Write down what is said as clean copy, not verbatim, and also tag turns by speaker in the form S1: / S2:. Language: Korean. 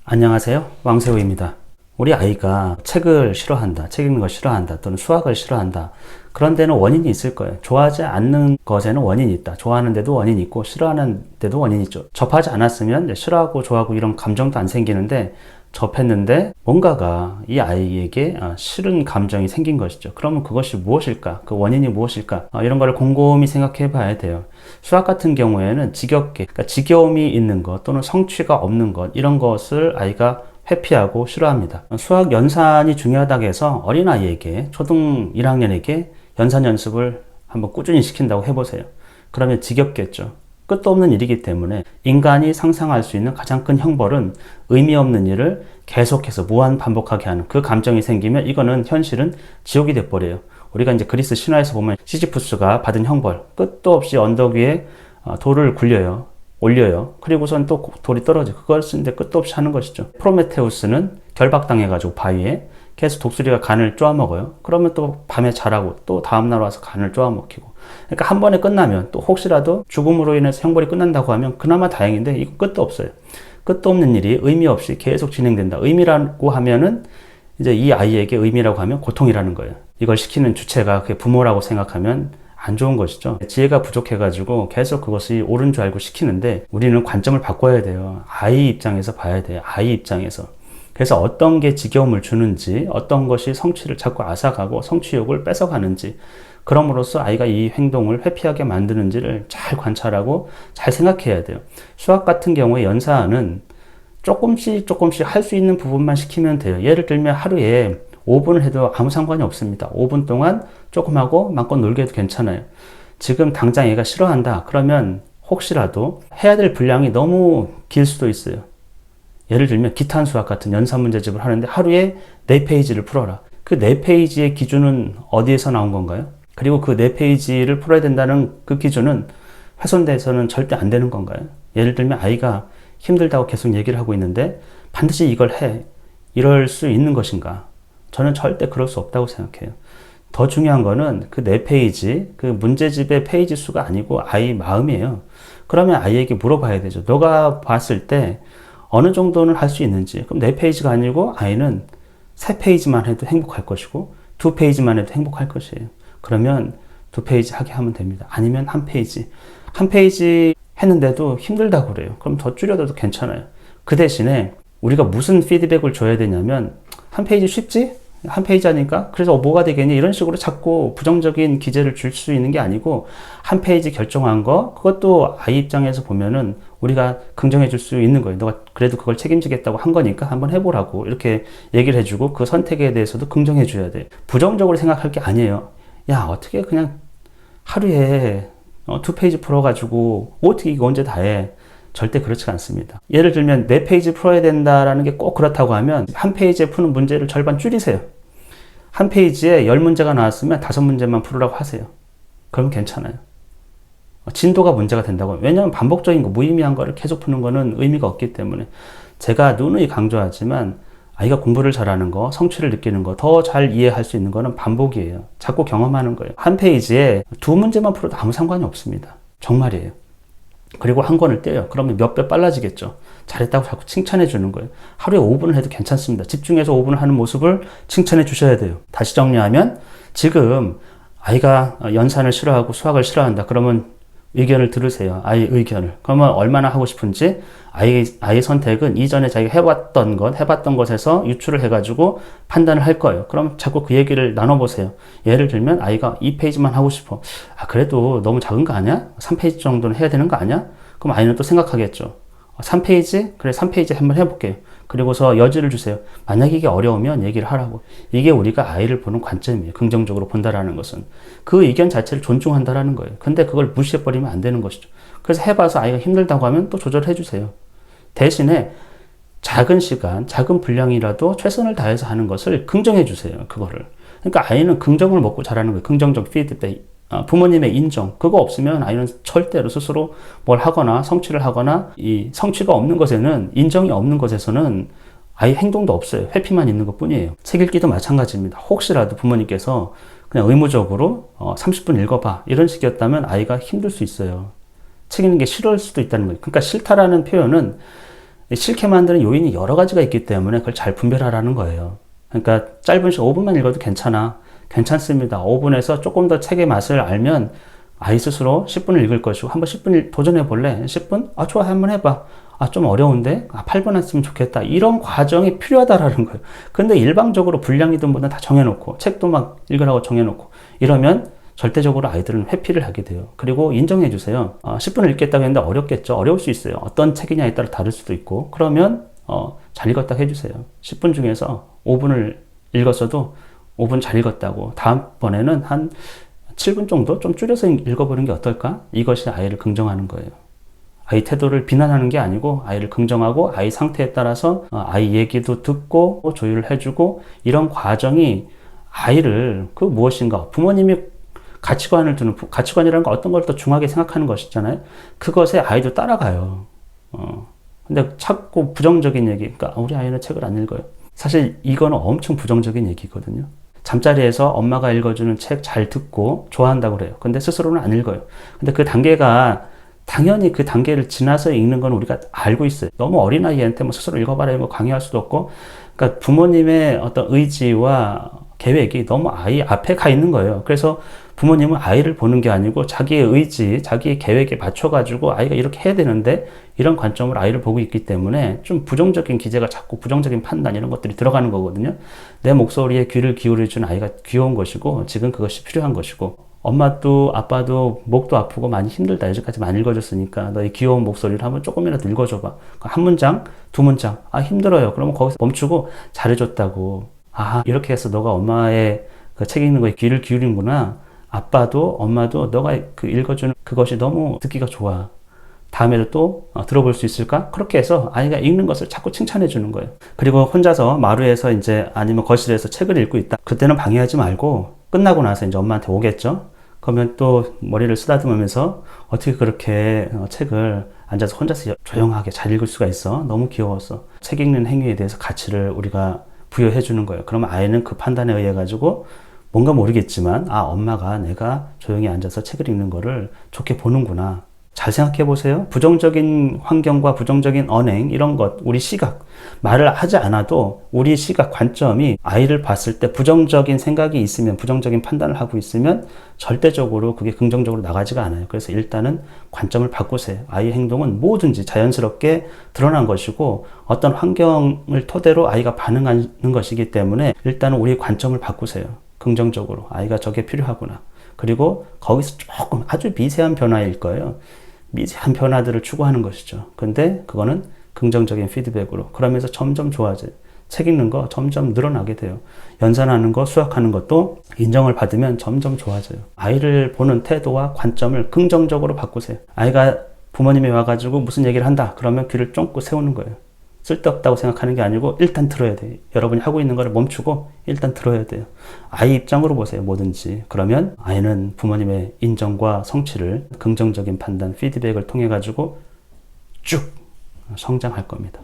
S1: 안녕하세요. 왕세호입니다. 우리 아이가 책을 싫어한다, 책 읽는 걸 싫어한다, 또는 수학을 싫어한다. 그런 데는 원인이 있을 거예요. 좋아하지 않는 것에는 원인이 있다. 좋아하는데도 원인이 있고 싫어하는데도 원인이 있죠. 접하지 않았으면 싫어하고 좋아하고 이런 감정도 안 생기는데 접했는데 뭔가가 이 아이에게 싫은 감정이 생긴 것이죠. 그러면 그것이 무엇일까? 그 원인이 무엇일까? 이런 거를 곰곰이 생각해 봐야 돼요. 수학 같은 경우에는 그러니까 지겨움이 있는 것 또는 성취가 없는 것 이런 것을 아이가 회피하고 싫어합니다. 수학 연산이 중요하다고 해서 어린아이에게 초등 1학년에게 연산 연습을 한번 꾸준히 시킨다고 해보세요. 그러면 지겹겠죠. 끝도 없는 일이기 때문에 인간이 상상할 수 있는 가장 큰 형벌은 의미 없는 일을 계속해서 무한 반복하게 하는 그 감정이 생기면 이거는 현실은 지옥이 돼버려요. 우리가 이제 그리스 신화에서 보면 시지푸스가 받은 형벌, 끝도 없이 언덕 위에 돌을 올려요. 그리고선 또 돌이 떨어져. 그걸 쓰는데 끝도 없이 하는 것이죠. 프로메테우스는 결박당해가지고 바위에 계속 독수리가 간을 쪼아먹어요. 그러면 또 밤에 자라고 또 다음날 와서 간을 쪼아먹히고. 그러니까 한 번에 끝나면 또 혹시라도 죽음으로 인해서 형벌이 끝난다고 하면 그나마 다행인데 이거 끝도 없어요. 끝도 없는 일이 의미 없이 계속 진행된다. 의미라고 하면은 이제 이 아이에게 의미라고 하면 고통이라는 거예요. 이걸 시키는 주체가 그게 부모라고 생각하면 안 좋은 것이죠. 지혜가 부족해가지고 계속 그것이 옳은 줄 알고 시키는데 우리는 관점을 바꿔야 돼요. 아이 입장에서 봐야 돼요. 아이 입장에서. 그래서 어떤 게 지겨움을 주는지, 어떤 것이 성취를 자꾸 앗아가고 성취욕을 뺏어가는지, 그럼으로써 아이가 이 행동을 회피하게 만드는지를 잘 관찰하고 잘 생각해야 돼요. 수학 같은 경우에 연산은 조금씩 할 수 있는 부분만 시키면 돼요. 예를 들면 하루에 5분을 해도 아무 상관이 없습니다. 5분 동안 조금 하고 마음껏 놀게 해도 괜찮아요. 지금 당장 얘가 싫어한다. 그러면 혹시라도 해야 될 분량이 너무 길 수도 있어요. 예를 들면 기탄 수학 같은 연산 문제집을 하는데 하루에 4페이지를 풀어라. 그 4페이지의 기준은 어디에서 나온 건가요? 그리고 그 4페이지를 풀어야 된다는 그 기준은 훼손돼서는 절대 안 되는 건가요? 예를 들면 아이가 힘들다고 계속 얘기를 하고 있는데 반드시 이걸 해. 이럴 수 있는 것인가? 저는 절대 그럴 수 없다고 생각해요. 더 중요한 거는 그 4페이지, 그 문제집의 페이지 수가 아니고 아이 마음이에요. 그러면 아이에게 물어봐야 되죠. 너가 봤을 때 어느 정도는 할 수 있는지. 그럼 4페이지가 아니고 아이는 3페이지만 해도 행복할 것이고 2페이지만 해도 행복할 것이에요. 그러면 2페이지 하게 하면 됩니다. 아니면 1페이지. 1페이지 했는데도 힘들다고 그래요. 그럼 더 줄여도 괜찮아요. 그 대신에 우리가 무슨 피드백을 줘야 되냐면 1페이지 쉽지? 1페이지 하니까 그래서 뭐가 되겠니? 이런 식으로 자꾸 부정적인 기제를 줄 수 있는 게 아니고 1페이지 결정한 거 그것도 아이 입장에서 보면은 우리가 긍정해 줄 수 있는 거예요. 너가 그래도 그걸 책임지겠다고 한 거니까 한번 해보라고 이렇게 얘기를 해주고 그 선택에 대해서도 긍정해 줘야 돼. 부정적으로 생각할 게 아니에요. 야 어떻게 그냥 하루에 2페이지 풀어가지고 어떻게 이거 언제 다 해? 절대 그렇지 않습니다. 예를 들면 4페이지 풀어야 된다라는 게 꼭 그렇다고 하면 한 페이지에 푸는 문제를 절반 줄이세요. 한 페이지에 10문제가 나왔으면 5문제만 풀으라고 하세요. 그럼 괜찮아요. 진도가 문제가 된다고. 왜냐하면 반복적인 거, 무의미한 거를 계속 푸는 거는 의미가 없기 때문에 제가 누누이 강조하지만 아이가 공부를 잘하는 거, 성취를 느끼는 거, 더 잘 이해할 수 있는 거는 반복이에요. 자꾸 경험하는 거예요. 한 페이지에 2문제만 풀어도 아무 상관이 없습니다. 정말이에요. 그리고 한 권을 떼요. 그러면 몇 배 빨라지겠죠. 잘했다고 자꾸 칭찬해 주는 거예요. 하루에 5분을 해도 괜찮습니다. 집중해서 5분을 하는 모습을 칭찬해 주셔야 돼요. 다시 정리하면 지금 아이가 연산을 싫어하고 수학을 싫어한다. 그러면 의견을 들으세요. 아이의 의견을. 그러면 얼마나 하고 싶은지 아이의 선택은 이전에 자기가 해봤던 것에서 유추를 해가지고 판단을 할 거예요. 그럼 자꾸 그 얘기를 나눠보세요. 예를 들면 아이가 2페이지만 하고 싶어. 그래도 너무 작은 거 아니야? 3페이지 정도는 해야 되는 거 아니야? 그럼 아이는 또 생각하겠죠. 3페이지? 그래 3페이지 한번 해볼게요. 그리고서 여지를 주세요. 만약에 이게 어려우면 얘기를 하라고. 이게 우리가 아이를 보는 관점이에요. 긍정적으로 본다라는 것은. 그 의견 자체를 존중한다라는 거예요. 근데 그걸 무시해버리면 안 되는 것이죠. 그래서 해봐서 아이가 힘들다고 하면 또 조절해 주세요. 대신에 작은 시간, 작은 분량이라도 최선을 다해서 하는 것을 긍정해 주세요. 그거를. 그러니까 아이는 긍정을 먹고 자라는 거예요. 긍정적 피드백. 부모님의 인정. 그거 없으면 아이는 절대로 스스로 뭘 하거나 성취를 하거나 이 성취가 없는 것에는 인정이 없는 것에서는 아이 행동도 없어요. 회피만 있는 것 뿐이에요. 책 읽기도 마찬가지입니다. 혹시라도 부모님께서 그냥 의무적으로 30분 읽어봐 이런 식이었다면 아이가 힘들 수 있어요. 책 읽는 게 싫을 수도 있다는 거예요. 그러니까 싫다라는 표현은 싫게 만드는 요인이 여러 가지가 있기 때문에 그걸 잘 분별하라는 거예요. 그러니까 짧은 시간 5분만 읽어도 괜찮아. 괜찮습니다. 5분에서 조금 더 책의 맛을 알면 아이 스스로 10분을 읽을 것이고 한번 10분 도전해 볼래? 10분? 아 좋아 한번 해봐. 아 좀 어려운데? 아 8분 했으면 좋겠다. 이런 과정이 필요하다라는 거예요. 근데 일방적으로 분량이든 뭐든 다 정해놓고 책도 막 읽으라고 정해놓고 이러면 절대적으로 아이들은 회피를 하게 돼요. 그리고 인정해 주세요. 10분을 읽겠다고 했는데 어렵겠죠. 어려울 수 있어요. 어떤 책이냐에 따라 다를 수도 있고 그러면 잘 읽었다고 해주세요. 10분 중에서 5분을 읽었어도 5분 잘 읽었다고 다음번에는 한 7분 정도 좀 줄여서 읽어보는 게 어떨까? 이것이 아이를 긍정하는 거예요. 아이 태도를 비난하는 게 아니고 아이를 긍정하고 아이 상태에 따라서 아이 얘기도 듣고 조율을 해주고 이런 과정이 아이를 그 무엇인가 부모님이 가치관을 두는 가치관이라는 건 어떤 걸 더 중하게 생각하는 것이잖아요. 그것에 아이도 따라가요. 근데 자꾸 부정적인 얘기, 그러니까 우리 아이는 책을 안 읽어요. 사실 이거는 엄청 부정적인 얘기거든요. 잠자리에서 엄마가 읽어주는 책 잘 듣고 좋아한다고 그래요. 근데 스스로는 안 읽어요. 근데 그 단계가 당연히 그 단계를 지나서 읽는 건 우리가 알고 있어요. 너무 어린아이한테 뭐 스스로 읽어봐라 뭐 강요할 수도 없고, 그러니까 부모님의 어떤 의지와 계획이 너무 아이 앞에 가 있는 거예요. 그래서 부모님은 아이를 보는 게 아니고 자기의 의지, 자기의 계획에 맞춰가지고 아이가 이렇게 해야 되는데 이런 관점으로 아이를 보고 있기 때문에 좀 부정적인 기재가 자꾸 부정적인 판단 이런 것들이 들어가는 거거든요. 내 목소리에 귀를 기울여준 아이가 귀여운 것이고 지금 그것이 필요한 것이고 엄마도 아빠도 목도 아프고 많이 힘들다. 여기까지 많이 읽어줬으니까 너의 귀여운 목소리를 한번 조금이라도 읽어줘봐. 한 문장, 두 문장. 아 힘들어요. 그러면 거기서 멈추고 잘해줬다고. 아 이렇게 해서 너가 엄마의 그 책 읽는 거에 귀를 기울이는구나. 아빠도 엄마도 너가 그 읽어주는 그것이 너무 듣기가 좋아. 다음에도 또 들어볼 수 있을까? 그렇게 해서 아이가 읽는 것을 자꾸 칭찬해 주는 거예요. 그리고 혼자서 마루에서 이제 아니면 거실에서 책을 읽고 있다. 그때는 방해하지 말고 끝나고 나서 이제 엄마한테 오겠죠. 그러면 또 머리를 쓰다듬으면서 어떻게 그렇게 책을 앉아서 혼자서 조용하게 잘 읽을 수가 있어? 너무 귀여웠어. 책 읽는 행위에 대해서 가치를 우리가 부여해 주는 거예요. 그러면 아이는 그 판단에 의해 가지고 뭔가 모르겠지만 아 엄마가 내가 조용히 앉아서 책을 읽는 거를 좋게 보는구나. 잘 생각해 보세요. 부정적인 환경과 부정적인 언행 이런 것 우리 시각 말을 하지 않아도 우리 시각 관점이 아이를 봤을 때 부정적인 생각이 있으면 부정적인 판단을 하고 있으면 절대적으로 그게 긍정적으로 나가지가 않아요. 그래서 일단은 관점을 바꾸세요. 아이의 행동은 뭐든지 자연스럽게 드러난 것이고 어떤 환경을 토대로 아이가 반응하는 것이기 때문에 일단은 우리 관점을 바꾸세요. 긍정적으로 아이가 저게 필요하구나. 그리고 거기서 조금 아주 미세한 변화일 거예요. 미세한 변화들을 추구하는 것이죠. 근데 그거는 긍정적인 피드백으로 그러면서 점점 좋아져요. 책 읽는 거 점점 늘어나게 돼요. 연산하는 거, 수학하는 것도 인정을 받으면 점점 좋아져요. 아이를 보는 태도와 관점을 긍정적으로 바꾸세요. 아이가 부모님이 와가지고 무슨 얘기를 한다. 그러면 귀를 쫑긋 세우는 거예요. 쓸데없다고 생각하는 게 아니고 일단 들어야 돼요. 여러분이 하고 있는 거를 멈추고 일단 들어야 돼요. 아이 입장으로 보세요. 뭐든지. 그러면 아이는 부모님의 인정과 성취를 긍정적인 판단, 피드백을 통해 가지고 쭉 성장할 겁니다.